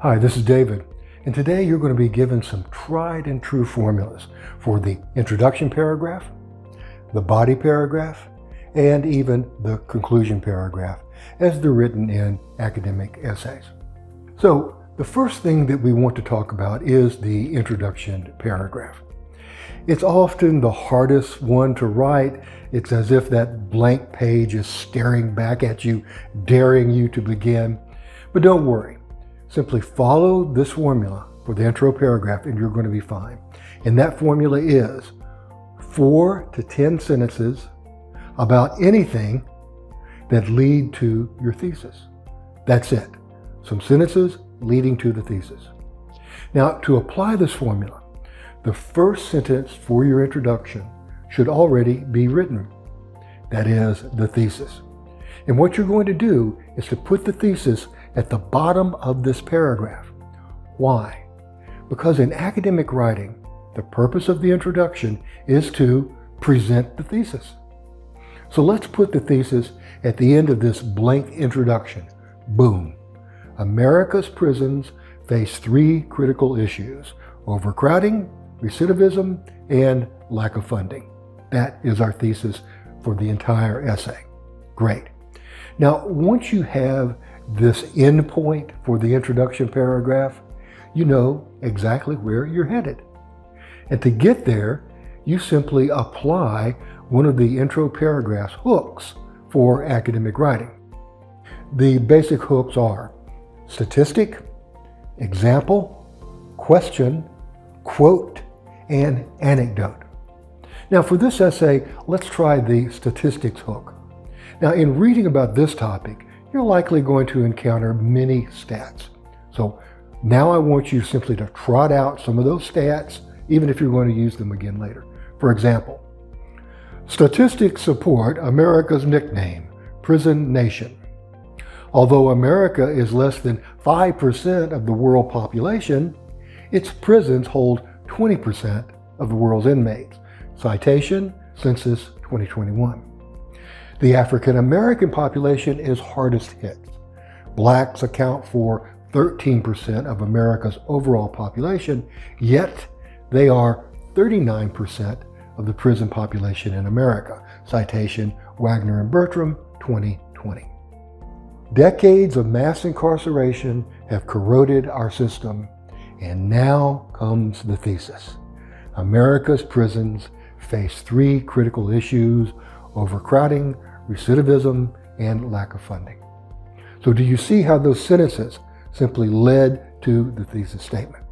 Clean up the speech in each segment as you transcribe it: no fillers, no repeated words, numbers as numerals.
Hi, this is David, and today you're going to be given some tried and true formulas for the introduction paragraph, the body paragraph, and even the conclusion paragraph as they're written in academic essays. So the first thing that we want to talk about is the introduction paragraph. It's often the hardest one to write. It's as if that blank page is staring back at you, daring you to begin. But don't worry. Simply follow this formula for the intro paragraph and you're going to be fine. And that formula is 4 to 10 sentences about anything that lead to your thesis. That's it. Some sentences leading to the thesis. Now, to apply this formula, the first sentence for your introduction should already be written. That is the thesis. And what you're going to do is to put the thesis at the bottom of this paragraph. Why? Because in academic writing, the purpose of the introduction is to present the thesis. So let's put the thesis at the end of this blank introduction. Boom. America's prisons face 3 critical issues: overcrowding, recidivism, and lack of funding. That is our thesis for the entire essay. Great. Now, once you have this end point for the introduction paragraph, you know exactly where you're headed. And to get there, you simply apply one of the intro paragraph's hooks for academic writing. The basic hooks are statistic, example, question, quote, and anecdote. Now for this essay, let's try the statistics hook. Now in reading about this topic, you're likely going to encounter many stats. So now I want you simply to trot out some of those stats, even if you're going to use them again later. For example, statistics support America's nickname, Prison Nation. Although America is less than 5% of the world population, its prisons hold 20% of the world's inmates. Citation, Census 2021. The African American population is hardest hit. Blacks account for 13% of America's overall population, yet they are 39% of the prison population in America. Citation, Wagner and Bertram, 2020. Decades of mass incarceration have corroded our system, and now comes the thesis. America's prisons face 3 critical issues: overcrowding, recidivism, and lack of funding. So do you see how those sentences simply led to the thesis statement?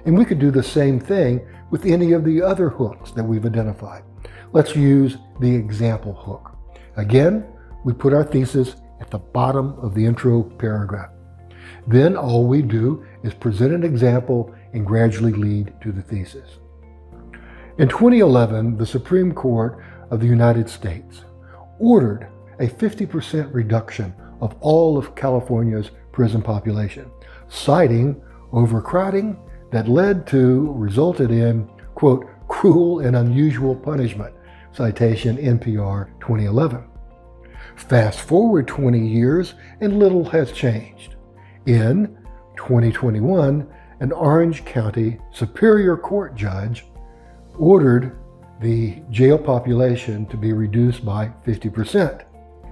And we could do the same thing with any of the other hooks that we've identified. Let's use the example hook. Again, we put our thesis at the bottom of the intro paragraph. Then all we do is present an example and gradually lead to the thesis. In 2011, the Supreme Court of the United States ordered a 50% reduction of all of California's prison population, citing overcrowding that resulted in, quote, cruel and unusual punishment. Citation, NPR 2011. Fast forward 20 years and little has changed. In 2021, an Orange County Superior Court judge ordered the jail population to be reduced by 50%,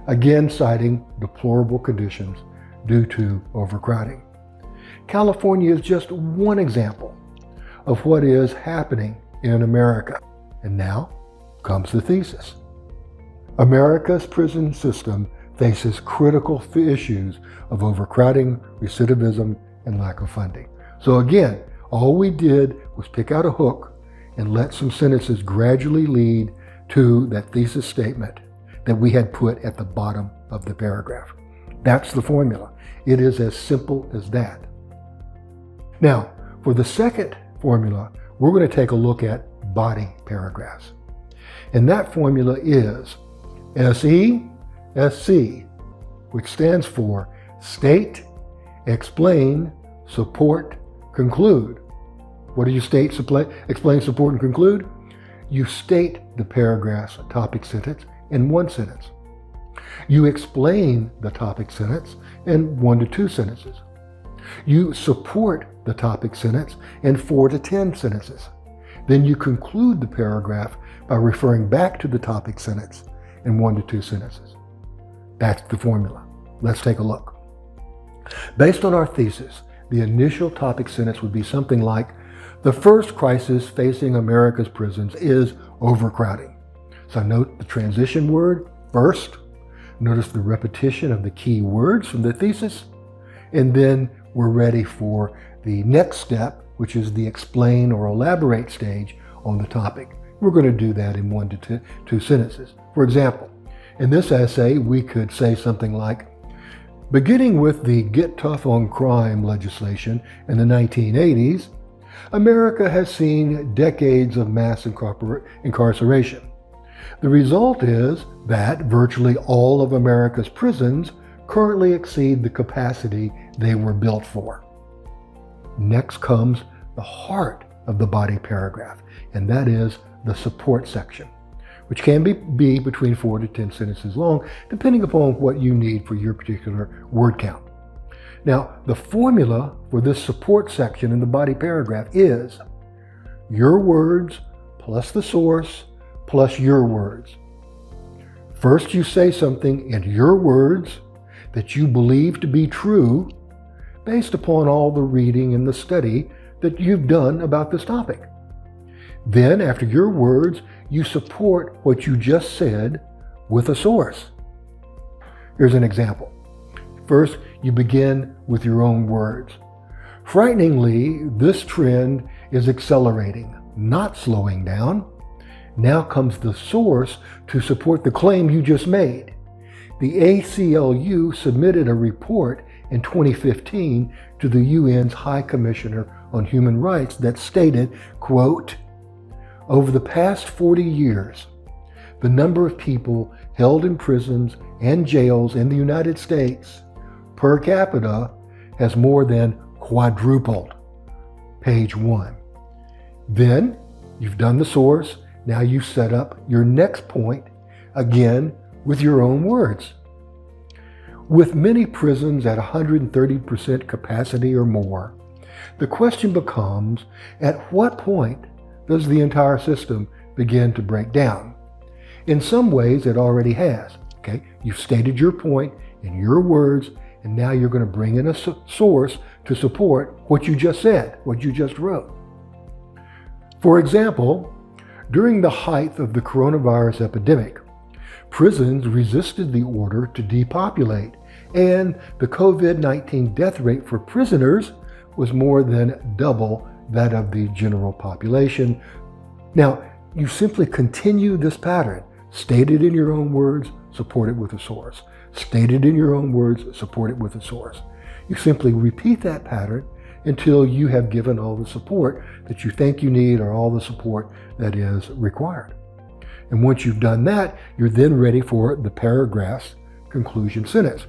again citing deplorable conditions due to overcrowding. California is just one example of what is happening in America. And now comes the thesis. America's prison system faces critical issues of overcrowding, recidivism, and lack of funding. So again, all we did was pick out a hook and let some sentences gradually lead to that thesis statement that we had put at the bottom of the paragraph. That's the formula. It is as simple as that. Now, for the second formula, we're going to take a look at body paragraphs. And that formula is SESC, which stands for state, explain, support, conclude. What do you state, explain, support, and conclude? You state the paragraph's topic sentence in one sentence. You explain the topic sentence in 1 to 2 sentences. You support the topic sentence in 4 to 10 sentences. Then you conclude the paragraph by referring back to the topic sentence in 1 to 2 sentences. That's the formula. Let's take a look. Based on our thesis, the initial topic sentence would be something like, the first crisis facing America's prisons is overcrowding. So note the transition word, first. Notice the repetition of the key words from the thesis. And then we're ready for the next step, which is the explain or elaborate stage on the topic. We're going to do that in 1 to 2 sentences. For example, in this essay, we could say something like, beginning with the Get Tough on Crime legislation in the 1980s, America has seen decades of mass incarceration. The result is that virtually all of America's prisons currently exceed the capacity they were built for. Next comes the heart of the body paragraph, and that is the support section, which can be between 4 to 10 sentences long, depending upon what you need for your particular word count. Now, the formula for this support section in the body paragraph is your words plus the source plus your words. First, you say something in your words that you believe to be true based upon all the reading and the study that you've done about this topic. Then, after your words, you support what you just said with a source. Here's an example. First, you begin with your own words. Frighteningly, this trend is accelerating, not slowing down. Now comes the source to support the claim you just made. The ACLU submitted a report in 2015 to the UN's High Commissioner on Human Rights that stated, quote, over the past 40 years, the number of people held in prisons and jails in the United States per capita has more than quadrupled. Page 1. Then you've done the source. Now you set up your next point, again with your own words. With many prisons at 130% capacity or more, the question becomes, at what point does the entire system begin to break down? In some ways, it already has. Okay, you've stated your point in your words, and now you're going to bring in a source to support what you just said, what you just wrote. For example, during the height of the coronavirus epidemic, prisons resisted the order to depopulate, and the COVID-19 death rate for prisoners was more than double that of the general population. Now, you simply continue this pattern, stated in your own words, support it with a source. Stated in your own words, support it with a source. You simply repeat that pattern until you have given all the support that you think you need or all the support that is required. And once you've done that, you're then ready for the paragraph's conclusion sentence.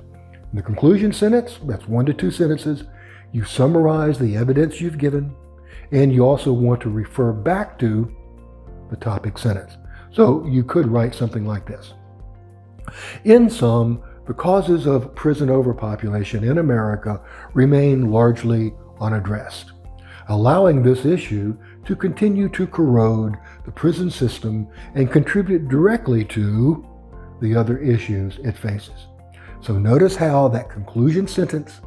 In the conclusion sentence, that's 1 to 2 sentences, you summarize the evidence you've given, and you also want to refer back to the topic sentence. So you could write something like this. In sum, the causes of prison overpopulation in America remain largely unaddressed, allowing this issue to continue to corrode the prison system and contribute directly to the other issues it faces. So notice how that conclusion sentence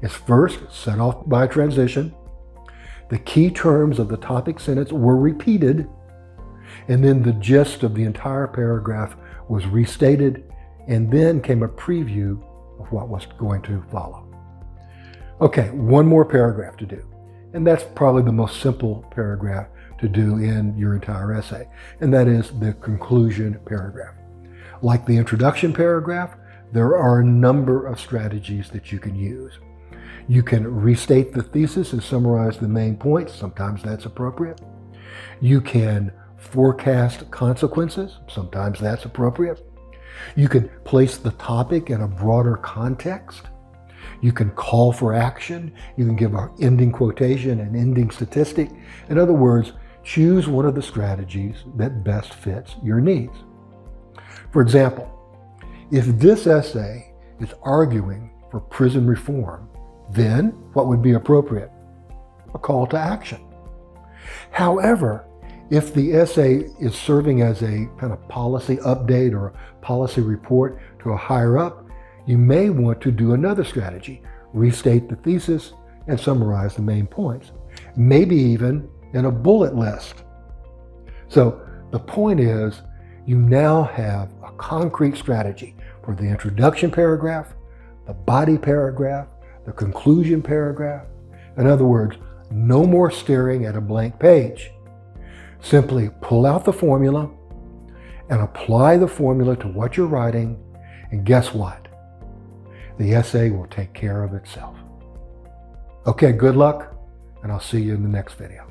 is first set off by a transition. The key terms of the topic sentence were repeated, and then the gist of the entire paragraph was restated, and then came a preview of what was going to follow. Okay, one more paragraph to do, and that's probably the most simple paragraph to do in your entire essay, and that is the conclusion paragraph. Like the introduction paragraph, there are a number of strategies that you can use. You can restate the thesis and summarize the main points. Sometimes that's appropriate. You can forecast consequences. Sometimes that's appropriate. You can place the topic in a broader context. You can call for action. You can give an ending quotation, an ending statistic. In other words, choose one of the strategies that best fits your needs. For example, if this essay is arguing for prison reform, then what would be appropriate? A call to action. However, if the essay is serving as a kind of policy update or policy report to a higher up, you may want to do another strategy, restate the thesis and summarize the main points, maybe even in a bullet list. So the point is, you now have a concrete strategy for the introduction paragraph, the body paragraph, the conclusion paragraph. In other words, no more staring at a blank page. Simply pull out the formula and apply the formula to what you're writing, and guess what? The essay will take care of itself. Okay, good luck, and I'll see you in the next video.